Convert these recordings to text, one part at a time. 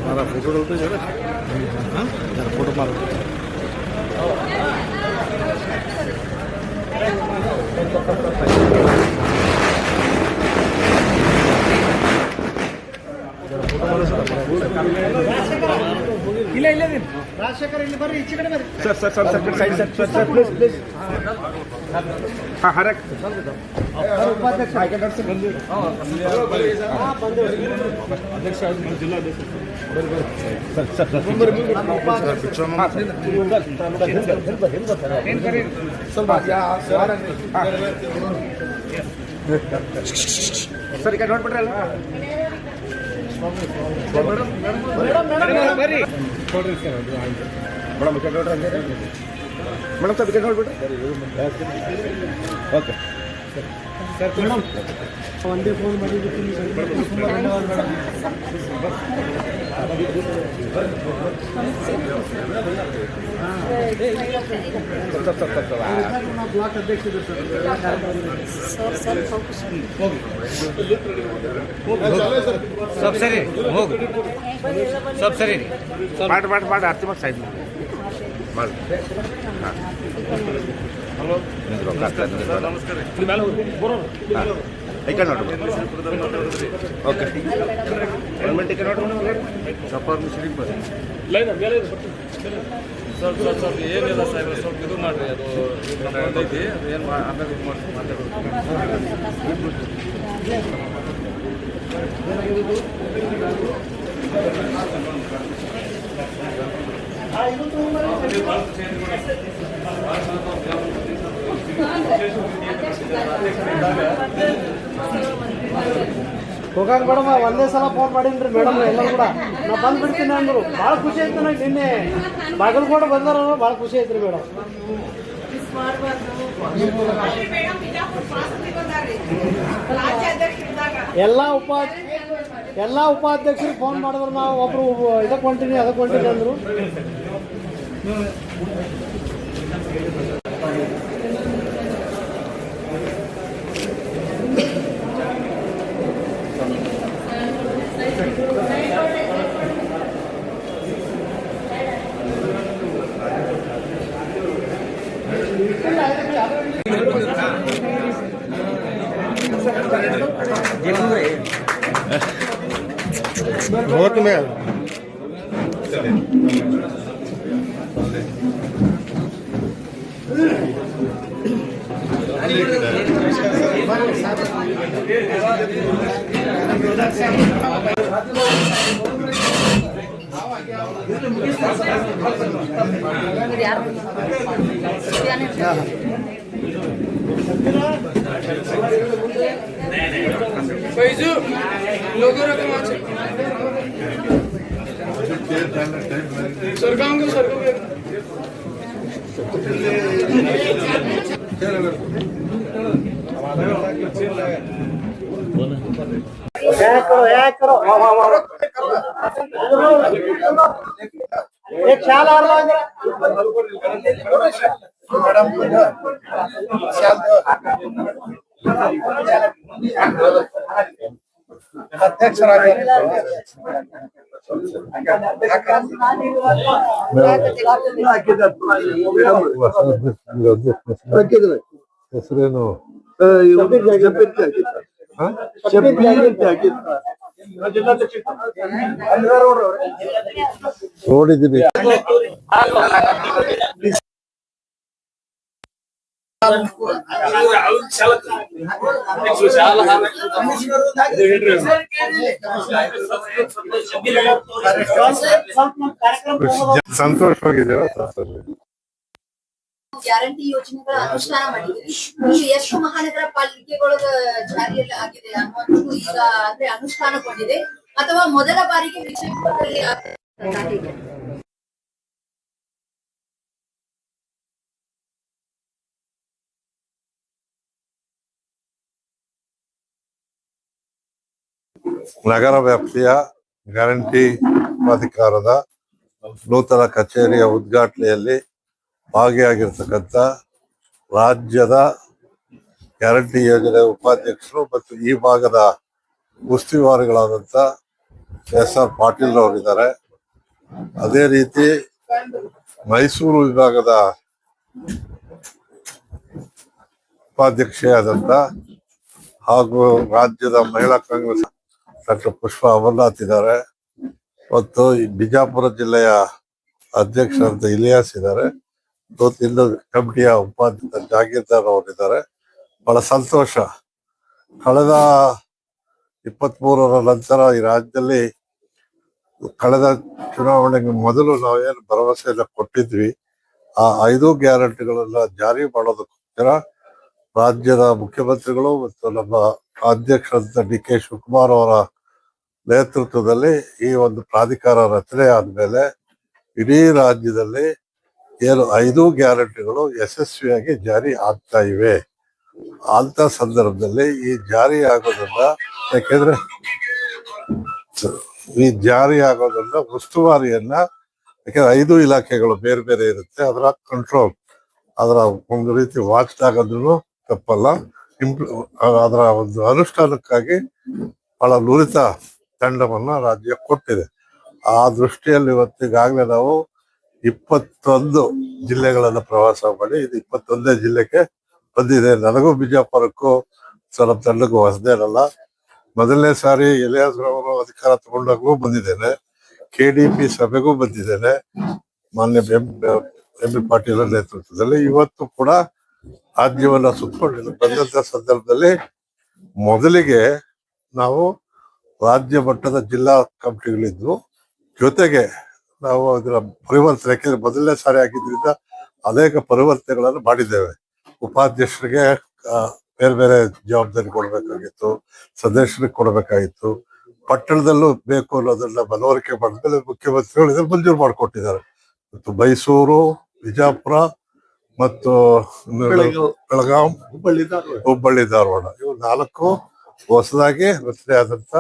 मारा फोटो डालते जरा जरा फोटो मारो ಇಲ್ಲ ಇಲ್ಲ ರಾಜಶೇಖರ್ ಇಲ್ಲಿ ಬರ್ರಿ ಈಚೆ ಕಡೆ ಬರ್ರಿ sir sir sir sir side sir sir please please ಹಾಂ ಹರಕ್ ಉಪಾಧ್ಯಕ್ಷ ಅಧ್ಯಕ್ಷ ಜಿಲ್ಲಾ ಸರ್ ಈಗ ನೋಡ್ಬಿಟ್ರೆ ಅಲ್ಲ ಬರ್ರಿ ನೋಡ್ರಿ ಸರ್ ಅದು ಆಯ್ತು ಮೇಡಮ್ ವಿಕೆಟ್ ನೋಡ್ರಿ ಮೇಡಮ್ ಸರ್ ವಿಕೆಟ್ ನೋಡ್ಬಿಟ್ರೆ ಓಕೆ ಸರ್ ಮೇಡಮ್ ಒಂದೇ ಫೋನ್ ಮಾಡಿಬಿಟ್ಟು ಬ್ಲಾಕ್ ಅಧ್ಯಕ್ಷರು सब सरी होग सब सरी पाट पाट पाट आरती मग साइड माल हां हॅलो नमस्कार तुम्ही मला बरोबर ऐका नोट ओके 1 मिनिट ऐका नोट सफर ಮುಸ್ಲಿಂ ಬಸ್ ಲೈನ್ ಮೇಲೆ ಸರ್ ಸರ್ ಸರ್ ಏನಿಲ್ಲ ಸಾಹೇಬ್ರೆ ಸ್ವಲ್ಪ ಇದು ಮಾಡ್ರಿ ಅದು ಬಂದೈತಿ ಅದು ಏನು ಆಮೇಲೆ ಇದು ಮಾಡಿ ಹೋಗಾಗ ಮೇಡಮ್ ಒಂದೇ ಸಲ ಫೋನ್ ಮಾಡೀನಿ ಮೇಡಮ್ ಎಲ್ಲರೂ ಕೂಡ ನಾ ಬಂದ್ಬಿಡ್ತೀನಿ ಅಂದರು ಭಾಳ ಖುಷಿ ಆಯ್ತು ನಂಗೆ ನಿನ್ನೆ ಬಾಗಲಕೋಟೆ ಬಂದಾರ ಭಾಳ ಖುಷಿ ಆಯ್ತು ರೀ ಮೇಡಮ್ ಎಲ್ಲ ಉಪಾಧ್ಯಕ್ಷರಿಗೆ ಫೋನ್ ಮಾಡಿದ್ರು ನಾವು ಒಬ್ರು ಇದಕ್ಕೆ ಹೊಂಟೀನಿ ಅದಕ್ಕೆ ಹೊಂಟೀನಿ ಅಂದರು बहुत में एक ख्याल आ रहा है अध्यक्ष ಹೆಸರೇನು ನೋಡಿದ್ದೀನಿ ಸಂತೋಷವಾಗಿದ್ದೀರಾ ಗ್ಯಾರಂಟಿ ಯೋಜನೆಗಳ ಅನುಷ್ಠಾನ ಮಾಡಿದ್ದೀವಿ. ಈಗ ಎಷ್ಟು ಮಹಾನಗರ ಪಾಲಿಕೆಗಳೊಳಗ ಜಾರಿಯಲ್ಲಿ ಆಗಿದೆ ಅನ್ನುವಂಥದ್ದು ಈಗ ಅಂದ್ರೆ ಅನುಷ್ಠಾನಗೊಂಡಿದೆ ಅಥವಾ ಮೊದಲ ಬಾರಿಗೆ ವಿಜಯಪುರದಲ್ಲಿ ನಗರ ವ್ಯಾಪ್ತಿಯ ಗ್ಯಾರಂಟಿ ಪ್ರಾಧಿಕಾರದ ನೂತನ ಕಚೇರಿಯ ಉದ್ಘಾಟನೆಯಲ್ಲಿ ಭಾಗಿಯಾಗಿರ್ತಕ್ಕಂಥ ರಾಜ್ಯದ ಗ್ಯಾರಂಟಿ ಯೋಜನೆ ಉಪಾಧ್ಯಕ್ಷರು ಮತ್ತು ಈ ಭಾಗದ ಉಸ್ತುವಾರಿಗಳಾದಂಥ ಎಸ್.ಆರ್. ಪಾಟೀಲ್ ಅವರಿದ್ದಾರೆ. ಅದೇ ರೀತಿ ಮೈಸೂರು ವಿಭಾಗದ ಉಪಾಧ್ಯಕ್ಷೆಯಾದಂಥ ಹಾಗೂ ರಾಜ್ಯದ ಮಹಿಳಾ ಕಾಂಗ್ರೆಸ್ ಡಾಕ್ಟರ್ ಪುಷ್ಪ ಅಮರ್ನಾಥ್ ಇದ್ದಾರೆ. ಮತ್ತು ಈ ಬಿಜಾಪುರ ಜಿಲ್ಲೆಯ ಅಧ್ಯಕ್ಷರಂತ ಇಲಿಯಾಸ್ ಇದ್ದಾರೆ. ಇನ್ನು ಕಮಿಟಿಯ ಉಪಾಧ್ಯಕ್ಷ ಜಾಗೀರ್ದಾರ್ ಅವರಿದ್ದಾರೆ. ಬಹಳ ಸಂತೋಷ. ಕಳೆದ 23ರ ನಂತರ ಈ ರಾಜ್ಯದಲ್ಲಿ ಕಳೆದ ಚುನಾವಣೆಗೆ ಮೊದಲು ನಾವೇನು ಭರವಸೆಯನ್ನ ಕೊಟ್ಟಿದ್ವಿ, ಆ 5 ಗ್ಯಾರಂಟಿಗಳನ್ನ ಜಾರಿ ಮಾಡೋದಕ್ಕೋಸ್ಕರ ರಾಜ್ಯದ ಮುಖ್ಯಮಂತ್ರಿಗಳು ಮತ್ತು ನಮ್ಮ ಅಧ್ಯಕ್ಷರಂತ ಡಿ.ಕೆ. ಶಿವಕುಮಾರ್ ಅವರ ನೇತೃತ್ವದಲ್ಲಿ ಈ ಒಂದು ಪ್ರಾಧಿಕಾರ ರಚನೆ ಆದ್ಮೇಲೆ ಇಡೀ ರಾಜ್ಯದಲ್ಲಿ ಏನು 5 ಗ್ಯಾರಂಟಿಗಳು ಯಶಸ್ವಿಯಾಗಿ ಜಾರಿ ಆಗ್ತಾ ಇವೆ. ಅಂತ ಸಂದರ್ಭದಲ್ಲಿ ಈ ಜಾರಿ ಆಗೋದನ್ನ, ಯಾಕೆಂದ್ರೆ ಈ ಜಾರಿ ಆಗೋದನ್ನ ಉಸ್ತುವಾರಿಯನ್ನ, ಯಾಕಂದ್ರೆ 5 ಇಲಾಖೆಗಳು ಬೇರೆ ಬೇರೆ ಇರುತ್ತೆ, ಅದರ ಕಂಟ್ರೋಲ್, ಅದರ ಒಂದು ರೀತಿ ವಾಚ್ ಆಗೋದ್ರೂ ತಪ್ಪಲ್ಲ. ಅದರ ಒಂದು ಅನುಷ್ಠಾನಕ್ಕಾಗಿ ಬಹಳ ನುರಿತ ತಂಡವನ್ನ ರಾಜ್ಯ ಕೊಟ್ಟಿದೆ. ಆ ದೃಷ್ಟಿಯಲ್ಲಿ ಇವತ್ತಿಗಾಗಲೇ ನಾವು 21 ಜಿಲ್ಲೆಗಳನ್ನ ಪ್ರವಾಸ ಮಾಡಿ ಇದು 21ನೇ ಜಿಲ್ಲೆಗೆ ಬಂದಿದೆ. ನನಗೂ ಬಿಜಾಪುರಕ್ಕೂ ಸ್ವಲ್ಪ ತಂಡಕ್ಕೂ ಹೊಸದೇನಲ್ಲ. ಮೊದಲನೇ ಸಾರಿ ಇಲಿಯಾಸ್ ಅವರು ಅಧಿಕಾರ ತಗೊಂಡಾಗೂ ಬಂದಿದ್ದೇನೆ, KDP ಸಭೆಗೂ ಬಂದಿದ್ದೇನೆ ಮಾನ್ಯ ಎಂ.ಬಿ. ಪಾಟೀಲ್ ನೇತೃತ್ವದಲ್ಲಿ. ಇವತ್ತು ಕೂಡ ರಾಜ್ಯವನ್ನ ಸುತ್ತಕೊಂಡು ಬಂದಂತ ಸಂದರ್ಭದಲ್ಲಿ ಮೊದಲಿಗೆ ನಾವು ರಾಜ್ಯ ಮಟ್ಟದ ಜಿಲ್ಲಾ ಕಮಿಟಿಗಳಿದ್ವು, ಜೊತೆಗೆ ನಾವು ಅದರ ಪರಿವರ್ತನೆ, ಯಾಕೆಂದ್ರೆ ಮೊದಲನೇ ಸಾರಿ ಆಗಿದ್ರಿಂದ ಅನೇಕ ಪರಿವರ್ತನೆಗಳನ್ನು ಮಾಡಿದ್ದೇವೆ. ಉಪಾಧ್ಯಕ್ಷರಿಗೆ ಬೇರೆ ಬೇರೆ ಜವಾಬ್ದಾರಿ ಕೊಡ್ಬೇಕಾಗಿತ್ತು, ಸದಸ್ಯರಿಗೆ ಕೊಡ್ಬೇಕಾಗಿತ್ತು. ಪಟ್ಟಣದಲ್ಲೂ ಬೇಕು ಅನ್ನೋದನ್ನ ಮನವರಿಕೆ ಮಾಡಿದ್ಮೇಲೆ ಮುಖ್ಯಮಂತ್ರಿಗಳು ಇದನ್ನು ಮಂಜೂರು ಮಾಡಿಕೊಟ್ಟಿದ್ದಾರೆ. ಮತ್ತು ಮೈಸೂರು, ವಿಜಾಪುರ ಮತ್ತು ಬೆಳಗಾಂ, ಹುಬ್ಬಳ್ಳಿ, ಧಾರವಾಡ ಇವು 4 ಹೊಸದಾಗಿ ರಚನೆ ಆದಂತ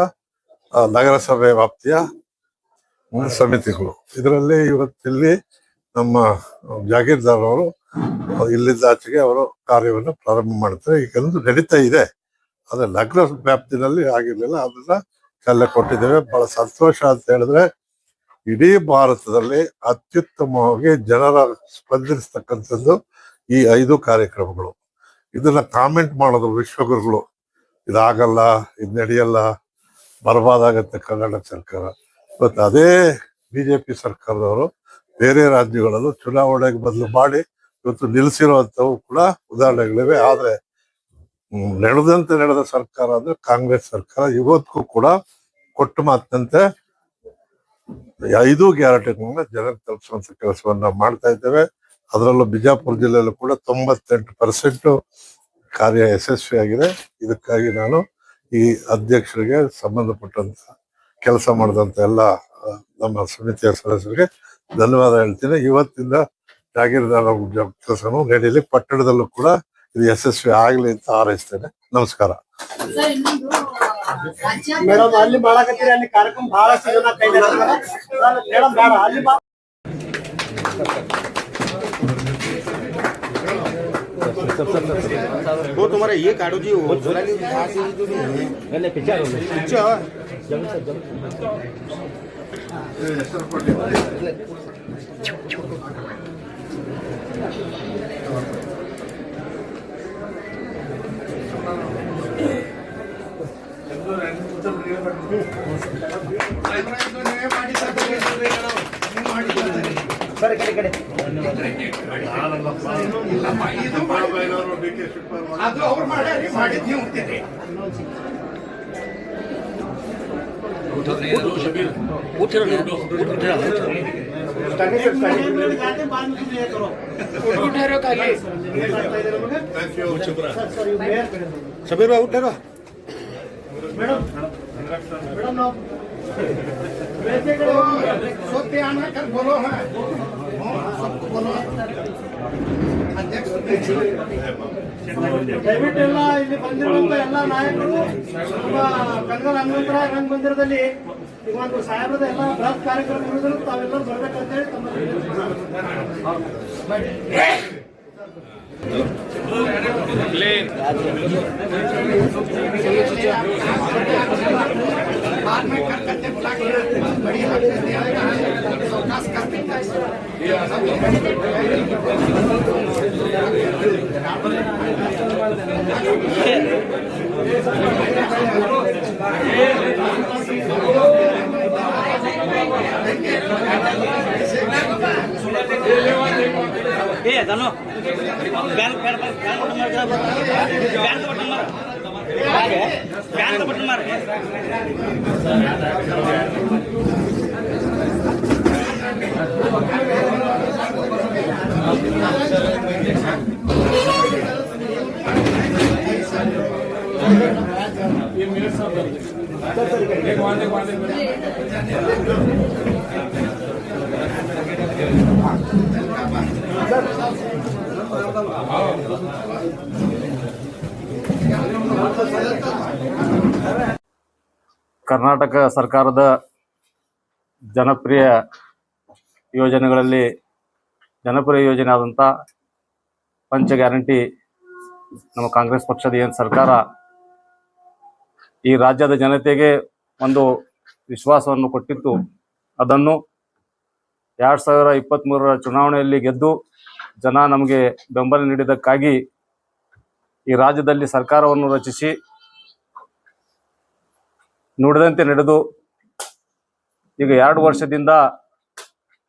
ನಗರಸಭೆ ವ್ಯಾಪ್ತಿಯ ಸಮಿತಿಗಳು. ಇದರಲ್ಲಿ ಇವತ್ತಿಲ್ಲಿ ನಮ್ಮ ಜಾಗೀರ್ದಾರ್ ಅವರು ಇಲ್ಲಿಂದ ಆಚೆಗೆ ಅವರು ಕಾರ್ಯವನ್ನು ಪ್ರಾರಂಭ ಮಾಡ್ತಾರೆ. ಈಗೊಂದು ನಡೀತಾ ಇದೆ, ಆದ್ರೆ ನಗರ ವ್ಯಾಪ್ತಿನಲ್ಲಿ ಆಗಿರ್ಲಿಲ್ಲ, ಅದನ್ನ ಕಲ್ಲೆ ಕೊಟ್ಟಿದ್ದೇವೆ. ಬಹಳ ಸಂತೋಷ ಅಂತ ಹೇಳಿದ್ರೆ ಇಡೀ ಭಾರತದಲ್ಲಿ ಅತ್ಯುತ್ತಮವಾಗಿ ಜನರ ಸ್ಪಂದಿಸ್ತಕ್ಕಂಥದ್ದು ಈ 5 ಕಾರ್ಯಕ್ರಮಗಳು. ಇದನ್ನ ಕಾಮೆಂಟ್ ಮಾಡೋದು ವಿಶ್ವಗುರುಗಳು, ಇದಾಗಲ್ಲ, ಇದು ನಡೆಯಲ್ಲ, ಬರಬಾದಾಗತ್ತೆ ಕರ್ನಾಟಕ ಸರ್ಕಾರ. ಇವತ್ತು ಅದೇ ಬಿಜೆಪಿ ಸರ್ಕಾರದವರು ಬೇರೆ ರಾಜ್ಯಗಳಲ್ಲೂ ಚುನಾವಣೆಗೆ ಬದಲು ಮಾಡಿ ಇವತ್ತು ನಿಲ್ಲಿಸಿರುವಂತವು ಕೂಡ ಉದಾಹರಣೆಗಳಿವೆ. ಆದ್ರೆ ನಡೆದ ಸರ್ಕಾರ ಅಂದ್ರೆ ಕಾಂಗ್ರೆಸ್ ಸರ್ಕಾರ. ಇವತ್ತಿಗೂ ಕೂಡ ಕೊಟ್ಟ ಮಾತಿನಂತೆ 5 ಗ್ಯಾರಂಟಿಗಳನ್ನ ಜನರಿಗೆ ತಲುಪಿಸುವಂತ ಕೆಲಸವನ್ನ ಮಾಡ್ತಾ ಇದ್ದೇವೆ. ಅದರಲ್ಲೂ ಬಿಜಾಪುರ ಜಿಲ್ಲೆಯಲ್ಲೂ ಕೂಡ 98% ಕಾರ್ಯ ಯಶಸ್ವಿಯಾಗಿದೆ. ಇದಕ್ಕಾಗಿ ನಾನು ಈ ಅಧ್ಯಕ್ಷರಿಗೆ, ಸಂಬಂಧಪಟ್ಟಂತ ಕೆಲಸ ಮಾಡಿದಂತ ಎಲ್ಲ ನಮ್ಮ ಸಮಿತಿಯ ಸದಸ್ಯರಿಗೆ ಧನ್ಯವಾದ ಹೇಳ್ತೀನಿ. ಇವತ್ತಿಂದ ಜಾಗೀರ್ದಾರ್ ಕೆಲಸನೂ ನಡೀಲಿ, ಪಟ್ಟಣದಲ್ಲೂ ಕೂಡ ಇದು ಯಶಸ್ವಿ ಆಗ್ಲಿ ಅಂತ ಹಾರೈಸ್ತೇನೆ. ನಮಸ್ಕಾರ. ಮೇಡಮ್, ಅಲ್ಲಿ ಮಾಡಕತ್ತೀರಿ, ಅಲ್ಲಿ ಕಾರ್ಯಕ್ರಮ ಬಹಳಷ್ಟು ಜನ ಕೈ ಮೇಡಮ್ ಬೇಡ ಅಲ್ಲಿ वो तुम्हारा ये काटो जी, वो ಸರ್ ಕಡೆ ಕಡೆ ಅದು ಅವ್ರು ಮಾಡಿದ್ ನೀವು ಹೋಗ್ತೀರಿ. ಶಬೀರ್ ಭಾई उठे मैडम मैडम ना सोते आना कर बोलो है सबको बोलो ದಯವಿಟ್ಟು ಎಲ್ಲ ಇಲ್ಲಿ ಬಂದಿರುವಂತ ಎಲ್ಲ ನಾಯಕರು ಕನಗಲ್ ಹನುಮಂತರ ರಂಗ ಮಂದಿರದಲ್ಲಿ ಈಗ ಒಂದು ಸಾಹೇಬ್ರದ ಎಲ್ಲ ಬೃಹತ್ ಕಾರ್ಯಕ್ರಮ ಇರುವುದನ್ನು ತಾವೆಲ್ಲರೂ ಬರ್ಬೇಕಂತ ಹೇಳಿ ತಮ್ಮ बाद में कर करते बुला के बड़ी हाथ में दिया विकास करते धनो बैन बैन बैन बटन मार बैन का बटन मार ಕರ್ನಾಟಕ ಸರ್ಕಾರದ ಜನಪ್ರಿಯ ಯೋಜನೆಗಳಲ್ಲಿ ಜನಪ್ರಿಯ ಯೋಜನೆ ಆದಂಥ ಪಂಚ ಗ್ಯಾರಂಟಿ ನಮ್ಮ ಕಾಂಗ್ರೆಸ್ ಪಕ್ಷದ ಏನು ಸರ್ಕಾರ ಈ ರಾಜ್ಯದ ಜನತೆಗೆ ಒಂದು ವಿಶ್ವಾಸವನ್ನು ಕೊಟ್ಟಿತ್ತು, ಅದನ್ನು 2023ರ ಚುನಾವಣೆಯಲ್ಲಿ ಗೆದ್ದು ಜನ ನಮಗೆ ಬೆಂಬಲ ನೀಡಿದ್ದಕ್ಕಾಗಿ ಈ ರಾಜ್ಯದಲ್ಲಿ ಸರ್ಕಾರವನ್ನು ರಚಿಸಿ ನುಡಿದಂತೆ ನಡೆದು ಈಗ 2 ವರ್ಷದಿಂದ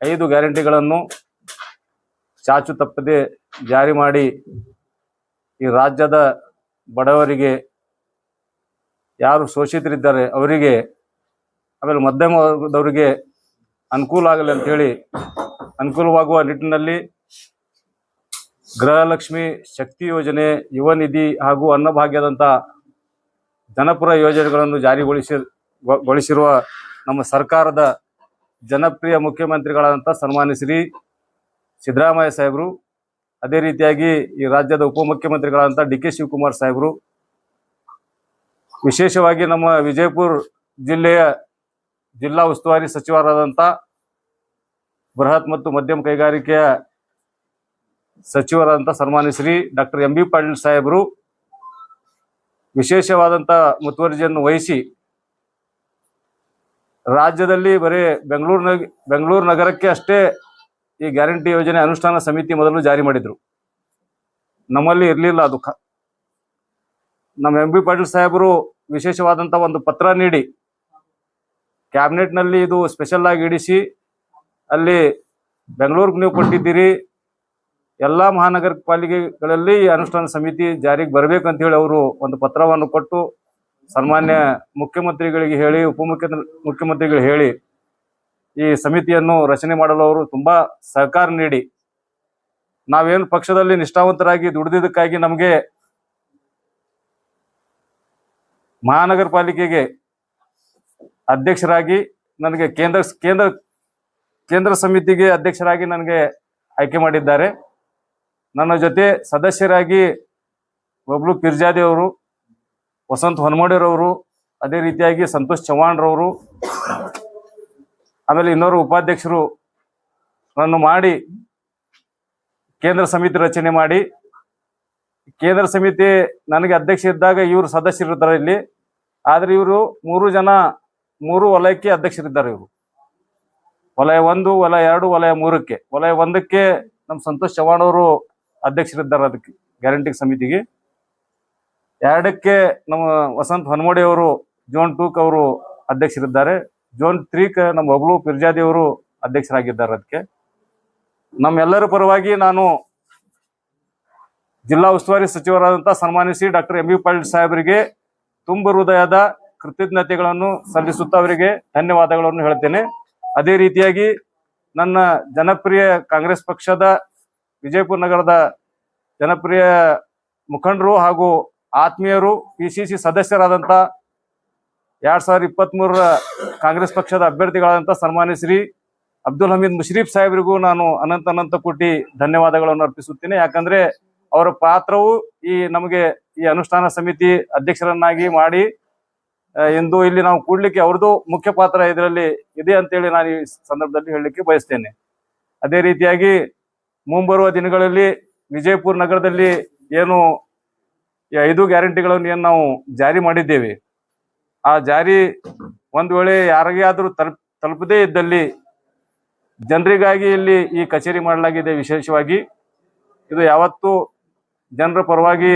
5 ಗ್ಯಾರಂಟಿಗಳನ್ನು ಚಾಚು ತಪ್ಪದೆ ಜಾರಿ ಮಾಡಿ ಈ ರಾಜ್ಯದ ಬಡವರಿಗೆ, ಯಾರು ಶೋಷಿತರಿದ್ದಾರೆ ಅವರಿಗೆ, ಆಮೇಲೆ ಮಧ್ಯಮ ವರ್ಗದವರಿಗೆ ಅನುಕೂಲ ಆಗಲಿ ಅಂತೇಳಿ ಅನುಕೂಲವಾಗುವ ನಿಟ್ಟಿನಲ್ಲಿ ಗೃಹಲಕ್ಷ್ಮಿ, ಶಕ್ತಿ ಯೋಜನೆ, ಯುವ ನಿಧಿ ಹಾಗೂ ಅನ್ನಭಾಗ್ಯದಂಥ ಜನಪರ ಯೋಜನೆಗಳನ್ನು ಜಾರಿಗೊಳಿಸಿರುವ ನಮ್ಮ ಸರ್ಕಾರದ ಜನಪ್ರಿಯ ಮುಖ್ಯಮಂತ್ರಿಗಳಾದಂಥ ಸನ್ಮಾನ್ಯ ಶ್ರೀ ಸಿದ್ದರಾಮಯ್ಯ ಸಾಹೇಬರು, ಅದೇ ರೀತಿಯಾಗಿ ಈ ರಾಜ್ಯದ ಉಪಮುಖ್ಯಮಂತ್ರಿಗಳಾದಂಥ ಡಿ ಕೆ ಶಿವಕುಮಾರ್ ಸಾಹೇಬರು, ವಿಶೇಷವಾಗಿ ನಮ್ಮ ವಿಜಯಪುರ ಜಿಲ್ಲೆಯ ಜಿಲ್ಲಾ ಉಸ್ತುವಾರಿ ಸಚಿವರಾದಂಥ ಬೃಹತ್ ಮತ್ತು ಮಧ್ಯಮ ಕೈಗಾರಿಕೆಯ ಸಚಿವರಾದಂಥ ಸನ್ಮಾನ್ಯ Shri doctor M B Patil ಸಾಹೇಬರು ವಿಶೇಷವಾದಂಥ ಮುತುವರ್ಜಿಯನ್ನು ವಹಿಸಿ ರಾಜ್ಯದಲ್ಲಿ ಬರೀ ಬೆಂಗಳೂರು ನಗರಕ್ಕೆ ಅಷ್ಟೇ ಈ ಗ್ಯಾರಂಟಿ ಯೋಜನೆ ಅನುಷ್ಠಾನ ಸಮಿತಿ ಮೊದಲು ಜಾರಿ ಮಾಡಿದ್ರು. ನಮ್ಮಲ್ಲಿ ಇರಲಿಲ್ಲ ಅದು. ನಮ್ಮ ಎಂ ಬಿ ಪಾಟೀಲ್ ಸಾಹೇಬರು ವಿಶೇಷವಾದಂಥ ಒಂದು ಪತ್ರ ನೀಡಿ ಕ್ಯಾಬಿನೆಟ್ನಲ್ಲಿ ಇದು ಸ್ಪೆಷಲ್ ಆಗಿ ಇಡಿಸಿ ಅಲ್ಲಿ ಬೆಂಗಳೂರಿಗೆ ನೀವು ಕೊಟ್ಟಿದ್ದೀರಿ, ಎಲ್ಲ ಮಹಾನಗರ ಪಾಲಿಕೆಗಳಲ್ಲಿ ಈ ಅನುಷ್ಠಾನ ಸಮಿತಿ ಜಾರಿಗೆ ಬರಬೇಕಂತ ಹೇಳಿ ಅವರು ಒಂದು ಪತ್ರವನ್ನು ಕೊಟ್ಟು ಸನ್ಮಾನ್ಯ ಮುಖ್ಯಮಂತ್ರಿಗಳಿಗೆ ಹೇಳಿ, ಮುಖ್ಯಮಂತ್ರಿಗಳಿಗೆ ಹೇಳಿ ಈ ಸಮಿತಿಯನ್ನು ರಚನೆ ಮಾಡಲು ಅವರು ತುಂಬಾ ಸಹಕಾರ ನೀಡಿ, ನಾವೇನು ಪಕ್ಷದಲ್ಲಿ ನಿಷ್ಠಾವಂತರಾಗಿ ದುಡಿದಿದ್ದಕ್ಕಾಗಿ ನಮಗೆ ಮಹಾನಗರ ಪಾಲಿಕೆಗೆ ಅಧ್ಯಕ್ಷರಾಗಿ ನನಗೆ ಕೇಂದ್ರ ಸಮಿತಿಗೆ ಅಧ್ಯಕ್ಷರಾಗಿ ನನಗೆ ಆಯ್ಕೆ ಮಾಡಿದ್ದಾರೆ. ನನ್ನ ಜೊತೆ ಸದಸ್ಯರಾಗಿ ಬಬ್ಲು ಪಿರ್ಜಾದಿ ಅವರು, ವಸಂತ ಹೊನ್ಮೋಡಿರವರು, ಅದೇ ರೀತಿಯಾಗಿ ಸಂತೋಷ್ ಚವ್ಹಾಣ್ರವರು, ಆಮೇಲೆ ಇನ್ನೋರು ಉಪಾಧ್ಯಕ್ಷರು ನನ್ನ ಮಾಡಿ ಕೇಂದ್ರ ಸಮಿತಿ ರಚನೆ ಮಾಡಿ, ಕೇಂದ್ರ ಸಮಿತಿ ನನಗೆ ಅಧ್ಯಕ್ಷ ಇದ್ದಾಗ ಇವರು ಸದಸ್ಯರಿರ್ತಾರೆ ಇಲ್ಲಿ, ಆದ್ರೆ ಇವರು 3 ಜನ 3 ವಲಯಕ್ಕೆ ಅಧ್ಯಕ್ಷರಿದ್ದಾರೆ. ಇವರು ವಲಯ 1, ವಲಯ 2, ವಲಯ 3ಕ್ಕೆ, ವಲಯ 1ಕ್ಕೆ ನಮ್ಮ ಸಂತೋಷ್ ಚವ್ಹಾಣ್ ಅವರು ಅಧ್ಯಕ್ಷರಿದ್ದಾರೆ, ಅದಕ್ಕೆ ಗ್ಯಾರಂಟಿ ಸಮಿತಿಗೆ. 2ಕ್ಕೆ ನಮ್ಮ ವಸಂತ ಹೊನ್ಮೋಡಿ ಅವರು ಝೋನ್ 2ಕ್ಕೆ ಅವರು ಅಧ್ಯಕ್ಷರಿದ್ದಾರೆ. ಝೋನ್ 3ಕ್ಕೆ ನಮ್ಮ ಬಬ್ಲು ಪಿರ್ಜಾದಿ ಅವರು ಅಧ್ಯಕ್ಷರಾಗಿದ್ದಾರೆ. ಅದಕ್ಕೆ ನಮ್ಮೆಲ್ಲರ ಪರವಾಗಿ ನಾನು ಜಿಲ್ಲಾ ಉಸ್ತುವಾರಿ ಸಚಿವರಾದಂಥ ಸನ್ಮಾನ್ಯ Shri doctor M B Patil ಸಾಹೇಬರಿಗೆ ತುಂಬ ಹೃದಯದ ಕೃತಜ್ಞತೆಗಳನ್ನು ಸಲ್ಲಿಸುತ್ತಾ ಅವರಿಗೆ ಧನ್ಯವಾದಗಳನ್ನು ಹೇಳ್ತೇನೆ. ಅದೇ ರೀತಿಯಾಗಿ ನನ್ನ ಜನಪ್ರಿಯ ಕಾಂಗ್ರೆಸ್ ಪಕ್ಷದ ವಿಜಯಪುರ ನಗರದ ಜನಪ್ರಿಯ ಮುಖಂಡರು ಹಾಗೂ ಆತ್ಮೀಯರು, PCC ಸದಸ್ಯರಾದಂಥ 2023ರ ಕಾಂಗ್ರೆಸ್ ಪಕ್ಷದ ಅಭ್ಯರ್ಥಿಗಳಾದಂಥ ಸನ್ಮಾನ್ಯ ಶ್ರೀ ಅಬ್ದುಲ್ ಹಮೀದ್ ಮುಶ್ರೀಫ್ ಸಾಹೇಬರಿಗೂ ನಾನು ಅನಂತ ಕೋಟಿ ಧನ್ಯವಾದಗಳನ್ನು ಅರ್ಪಿಸುತ್ತೇನೆ. ಯಾಕಂದ್ರೆ ಅವರ ಪಾತ್ರವು ನಮಗೆ ಈ ಅನುಷ್ಠಾನ ಸಮಿತಿ ಅಧ್ಯಕ್ಷರನ್ನಾಗಿ ಮಾಡಿ ಎಂದು ಇಲ್ಲಿ ನಾವು ಕೂಡ್ಲಿಕ್ಕೆ ಅವ್ರದ್ದು ಮುಖ್ಯ ಪಾತ್ರ ಇದರಲ್ಲಿ ಇದೆ ಅಂತೇಳಿ ನಾನು ಈ ಸಂದರ್ಭದಲ್ಲಿ ಹೇಳಲಿಕ್ಕೆ ಬಯಸ್ತೇನೆ. ಅದೇ ರೀತಿಯಾಗಿ ಮುಂಬರುವ ದಿನಗಳಲ್ಲಿ ವಿಜಯಪುರ ನಗರದಲ್ಲಿ ಏನು ಈ 5 ಗ್ಯಾರಂಟಿಗಳನ್ನು ಏನು ನಾವು ಜಾರಿ ಮಾಡಿದ್ದೇವೆ, ಆ ಜಾರಿ ಒಂದು ವೇಳೆ ಯಾರಿಗೆ ಆದರೂ ತಲುಪದೇ ಇದ್ದಲ್ಲಿ ಜನರಿಗಾಗಿ ಇಲ್ಲಿ ಈ ಕಚೇರಿ ಮಾಡಲಾಗಿದೆ. ವಿಶೇಷವಾಗಿ ಇದು ಯಾವತ್ತೂ ಜನರ ಪರವಾಗಿ